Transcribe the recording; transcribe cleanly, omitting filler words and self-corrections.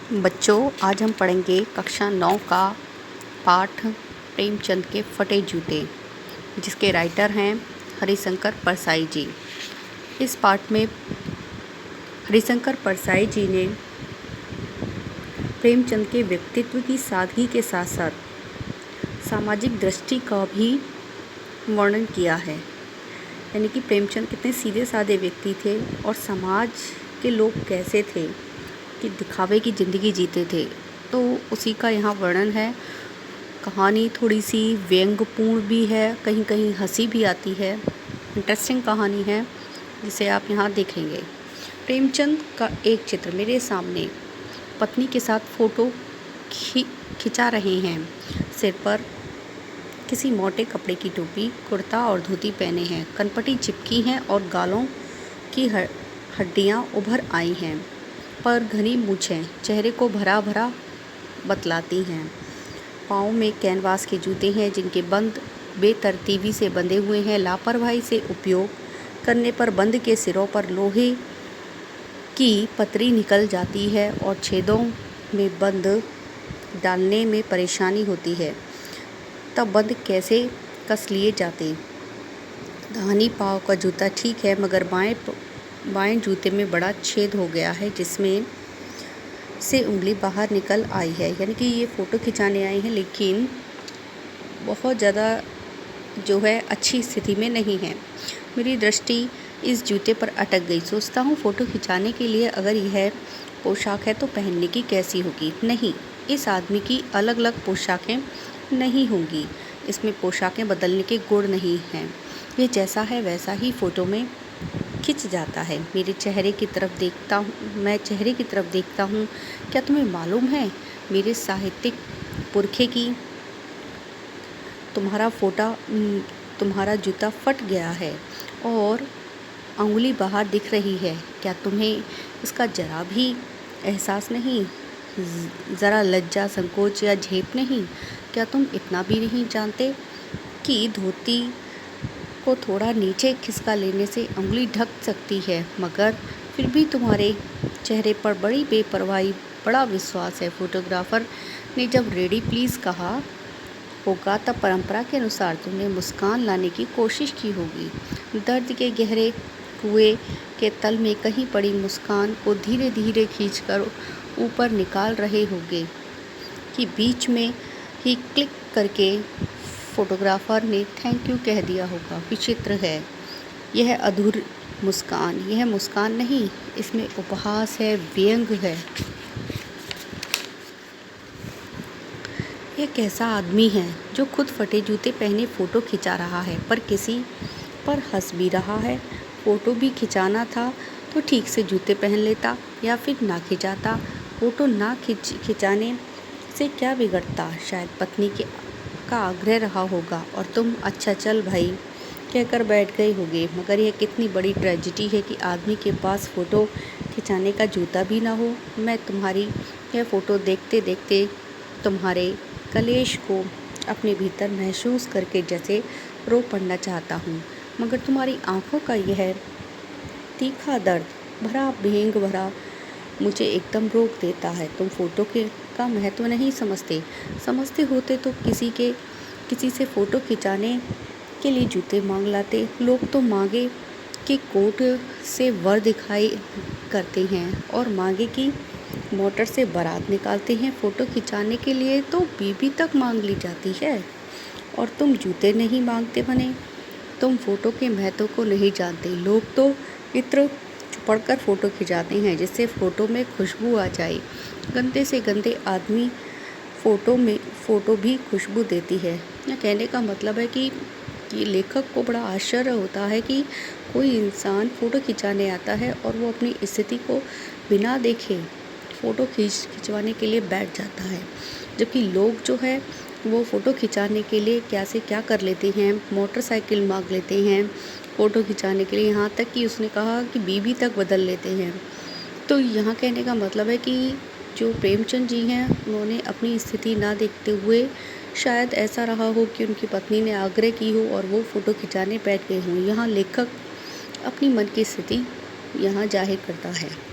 बच्चों, आज हम पढ़ेंगे कक्षा 9 का पाठ प्रेमचंद के फटे जूते, जिसके राइटर हैं हरिशंकर परसाई जी। इस पाठ में हरिशंकर परसाई जी ने प्रेमचंद के व्यक्तित्व की सादगी के साथ साथ सामाजिक दृष्टि का भी वर्णन किया है। यानी कि प्रेमचंद कितने सीधे साधे व्यक्ति थे और समाज के लोग कैसे थे कि दिखावे की ज़िंदगी जीते थे, तो उसी का यहाँ वर्णन है। कहानी थोड़ी सी व्यंग्यपूर्ण भी है, कहीं कहीं हंसी भी आती है। इंटरेस्टिंग कहानी है जिसे आप यहाँ देखेंगे। प्रेमचंद का एक चित्र मेरे सामने पत्नी के साथ फ़ोटो खिंचा रहे हैं। सिर पर किसी मोटे कपड़े की टोपी, कुर्ता और धोती पहने हैं। कनपटी चिपकी हैं और गालों की हड्डियाँ उभर आई हैं, पर घनी मूछें चेहरे को भरा भरा बतलाती हैं। पाँव में कैनवास के जूते हैं जिनके बंद बेतरतीबी से बंधे हुए हैं। लापरवाही से उपयोग करने पर बंद के सिरों पर लोहे की पतरी निकल जाती है और छेदों में बंद डालने में परेशानी होती है। तब बंद कैसे कस लिए जाते। दाहिनी पाँव का जूता ठीक है, मगर बाएं जूते में बड़ा छेद हो गया है जिसमें से उंगली बाहर निकल आई है। यानी कि ये फ़ोटो खिंचाने आई हैं, लेकिन बहुत ज़्यादा जो है अच्छी स्थिति में नहीं है। मेरी दृष्टि इस जूते पर अटक गई। सोचता हूँ फ़ोटो खिंचाने के लिए अगर यह पोशाक है तो पहनने की कैसी होगी। नहीं, इस आदमी की अलग अलग पोशाकें नहीं होंगी। इसमें पोशाकें बदलने के गुण नहीं हैं। ये जैसा है वैसा ही फ़ोटो में खिंच जाता है। मैं चेहरे की तरफ देखता हूँ। क्या तुम्हें मालूम है, मेरे साहित्यिक पुरखे की तुम्हारा जूता फट गया है और अंगुली बाहर दिख रही है। क्या तुम्हें इसका जरा भी एहसास नहीं? ज़रा लज्जा, संकोच या झेप नहीं? क्या तुम इतना भी नहीं जानते कि धोती को थोड़ा नीचे खिसका लेने से उंगली ढक सकती है? मगर फिर भी तुम्हारे चेहरे पर बड़ी बेपरवाही, बड़ा विश्वास है। फोटोग्राफर ने जब रेडी प्लीज़ कहा होगा, तब परंपरा के अनुसार तुमने मुस्कान लाने की कोशिश की होगी। दर्द के गहरे कुएं के तल में कहीं पड़ी मुस्कान को धीरे धीरे खींचकर ऊपर निकाल रहे होगे कि बीच में ही क्लिक करके फोटोग्राफर ने थैंक यू कह दिया होगा। विचित्र है यह अधूरी मुस्कान। यह मुस्कान नहीं, इसमें उपहास है, व्यंग है। यह कैसा आदमी है जो खुद फटे जूते पहने फ़ोटो खिंचा रहा है, पर किसी पर हंस भी रहा है। फ़ोटो भी खिंचाना था तो ठीक से जूते पहन लेता या फिर ना खिंचाता। फ़ोटो ना खिंचाने से क्या बिगड़ता? शायद पत्नी का आग्रह रहा होगा और तुम अच्छा चल भाई कहकर बैठ गए होगे। मगर यह कितनी बड़ी ट्रेजेडी है कि आदमी के पास फ़ोटो खिंचाने का जूता भी ना हो। मैं तुम्हारी यह फ़ोटो देखते देखते तुम्हारे कलेश को अपने भीतर महसूस करके जैसे रो पड़ना चाहता हूँ, मगर तुम्हारी आंखों का यह तीखा दर्द भरा व्यंग भरा मुझे एकदम रोक देता है। तुम फ़ोटो का महत्व नहीं समझते होते तो किसी से फ़ोटो खिंचाने के लिए जूते मांग लाते। लोग तो मांगे कि कोट से वर दिखाई करते हैं और मांगे कि मोटर से बारात निकालते हैं। फ़ोटो खिंचाने के लिए तो बीबी तक मांग ली जाती है और तुम जूते नहीं मांगते बने। तुम फ़ोटो के महत्व को नहीं जानते। लोग तो इत्र पढ़कर फ़ोटो खिंचाते हैं जिससे फ़ोटो में खुशबू आ जाए। गंदे से गंदे आदमी फ़ोटो भी खुशबू देती है। यह कहने का मतलब है कि ये लेखक को बड़ा आश्चर्य होता है कि कोई इंसान फ़ोटो खिंचाने आता है और वो अपनी स्थिति को बिना देखे फ़ोटो खिंचवाने के लिए बैठ जाता है, जबकि लोग जो है वो फ़ोटो खिंचाने के लिए क्या से क्या कर लेते हैं। मोटरसाइकिल मांग लेते हैं फ़ोटो खिंचाने के लिए, यहाँ तक कि उसने कहा कि बीबी तक बदल लेते हैं। तो यहाँ कहने का मतलब है कि जो प्रेमचंद जी हैं उन्होंने अपनी स्थिति ना देखते हुए, शायद ऐसा रहा हो कि उनकी पत्नी ने आग्रह की हो और वो फ़ोटो खिंचाने बैठ गए हों। यहाँ लेखक अपनी मन की स्थिति यहाँ जाहिर करता है।